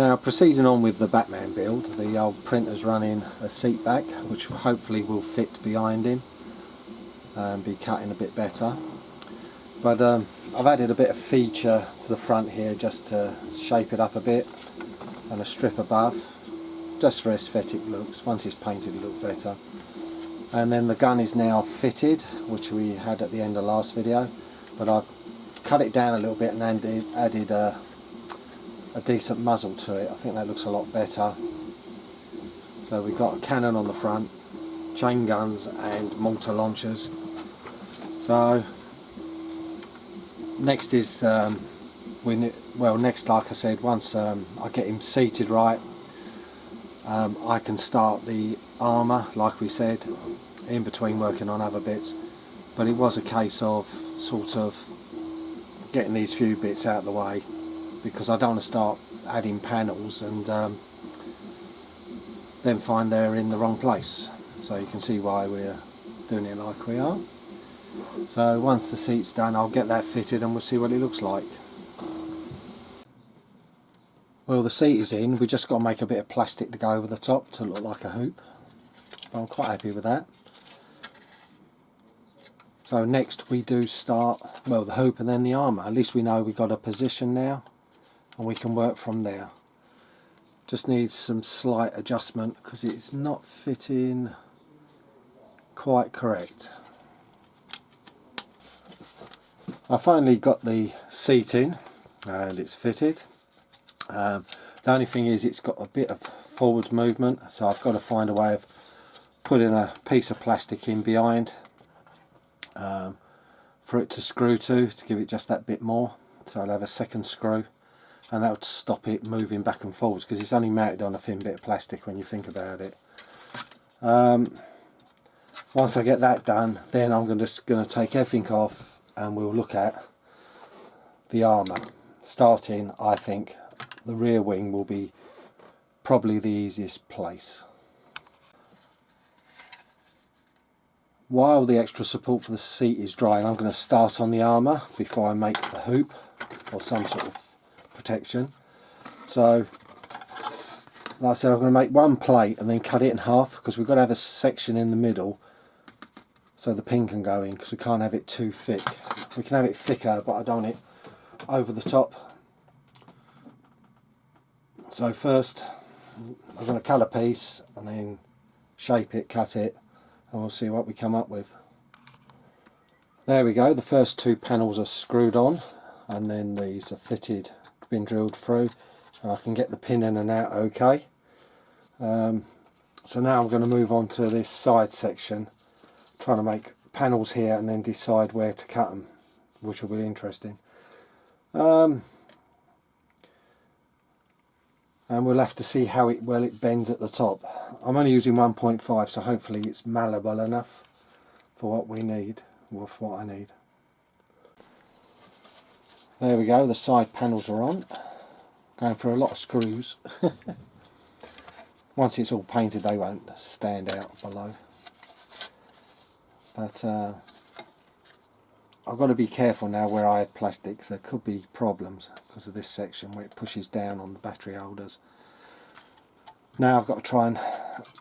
Now proceeding on with the Batman build, the old printer's running a seat back which hopefully will fit behind him and be cutting a bit better. But I've added a bit of feature to the front here just to shape it up a bit, and a strip above just for aesthetic looks. Once it's painted it'll look better. And then the gun is now fitted, which we had at the end of last video, but I've cut it down a little bit and added a decent muzzle to it. I think that looks a lot better. So we've got a cannon on the front, chain guns and mortar launchers. So next is next, like I said, once I get him seated right, I can start the armour like we said, in between working on other bits. But it was a case of sort of getting these few bits out of the way, because I don't want to start adding panels and then find they're in the wrong place. So you can see why we're doing it like we are. So once the seat's done, I'll get that fitted and we'll see what it looks like. Well, the seat is in, we just got to make a bit of plastic to go over the top to look like a hoop. I'm quite happy with that. So next we do start, well, the hoop and then the armour. At least we know we've got a position now and we can work from there. Just needs some slight adjustment because it's not fitting quite correct. I finally got the seat in and it's fitted. The only thing is it's got a bit of forward movement, so I've got to find a way of putting a piece of plastic in behind for it to screw to give it just that bit more. So I'll have a second screw and that will stop it moving back and forwards, because it's only mounted on a thin bit of plastic when you think about it. Once I get that done, then I'm just going to take everything off and we'll look at the armour. Starting, I think the rear wing will be probably the easiest place. While the extra support for the seat is drying, I'm going to start on the armour before I make the hoop or some sort of protection. So like I said, I'm going to make one plate and then cut it in half, because we've got to have a section in the middle so the pin can go in, because we can't have it too thick. We can have it thicker, but I don't want it over the top. So first I'm going to cut a piece and then shape it, cut it, and we'll see what we come up with. There we go, the first two panels are screwed on and then these are fitted, been drilled through, and I can get the pin in and out okay. So now I'm going to move on to this side section, trying to make panels here and then decide where to cut them, which will be interesting. And we'll have to see how well it bends at the top. I'm only using 1.5, so hopefully it's malleable enough for what we need, or for what I need. There we go, the side panels are on. Going for a lot of screws. Once it's all painted they won't stand out below. But I've got to be careful now where I add plastic, because there could be problems because of this section where it pushes down on the battery holders. Now I've got to try and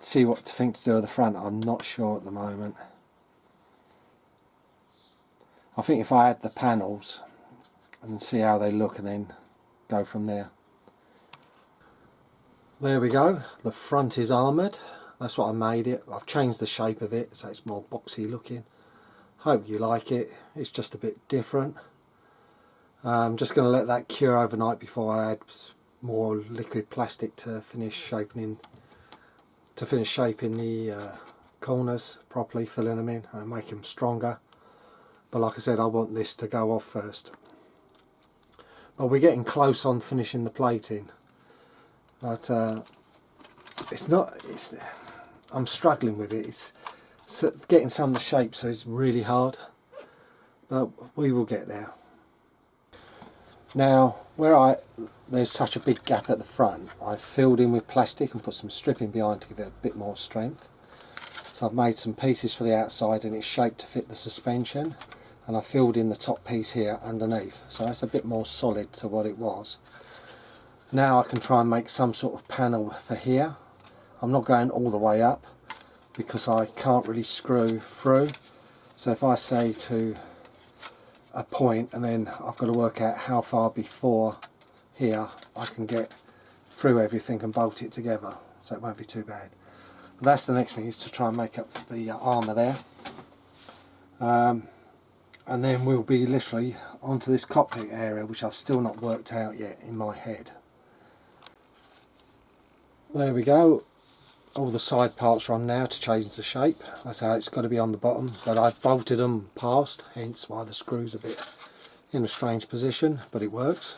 see what to think to do at the front. I'm not sure at the moment. I think if I add the panels and see how they look and then go from there. There we go, the front is armoured. That's what I made it. I've changed the shape of it so it's more boxy looking. Hope you like it. It's just a bit different. I'm just going to let that cure overnight before I add more liquid plastic to finish shaping the corners properly, filling them in and make them stronger. But like I said, I want this to go off first. But we're getting close on finishing the plating. But I'm struggling with it. It's getting some of the shape, so it's really hard, but we will get there. Now where there's such a big gap at the front, I filled in with plastic and put some stripping behind to give it a bit more strength. So I've made some pieces for the outside and it's shaped to fit the suspension, and I filled in the top piece here underneath, so that's a bit more solid to what it was. Now I can try and make some sort of panel for here. I'm not going all the way up because I can't really screw through. So if I say to a point and then I've got to work out how far before here I can get through everything and bolt it together, so it won't be too bad. But that's the next thing, is to try and make up the armour there. And then we'll be literally onto this cockpit area, which I've still not worked out yet in my head. There we go. All the side parts are on now to change the shape. That's how it's got to be on the bottom, but I've bolted them past, hence why the screw's a bit in a strange position, but it works.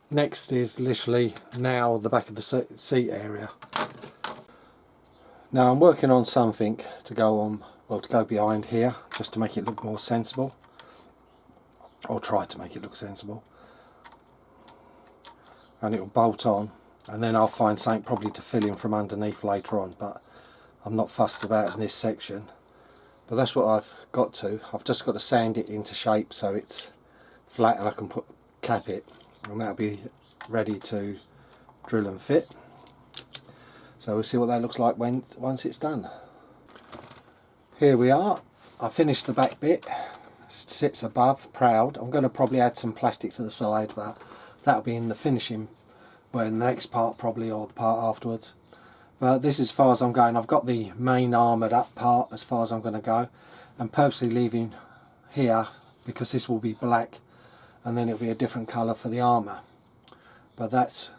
Next is literally now the back of the seat area. Now I'm working on something to go on, well, to go behind here, just to make it look more sensible, or try to make it look sensible. And it will bolt on, and then I'll find something probably to fill in from underneath later on, but I'm not fussed about in this section. But that's what I've got to. I've just got to sand it into shape so it's flat and I can cap it, and that'll be ready to drill and fit. So we'll see what that looks like once it's done. Here we are. I finished the back bit. It sits above, proud. I'm going to probably add some plastic to the side, but that'll be in the finishing, well, in the next part probably, or the part afterwards. But this is as far as I'm going. I've got the main armoured up part as far as I'm going to go, and purposely leaving here because this will be black and then it'll be a different colour for the armour. But that's,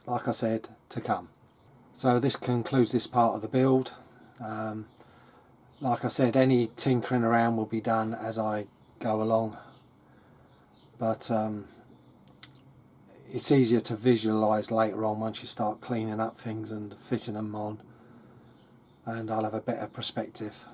like I said, to come. So this concludes this part of the build. Like I said, any tinkering around will be done as I go along, but it's easier to visualise later on once you start cleaning up things and fitting them on, and I'll have a better perspective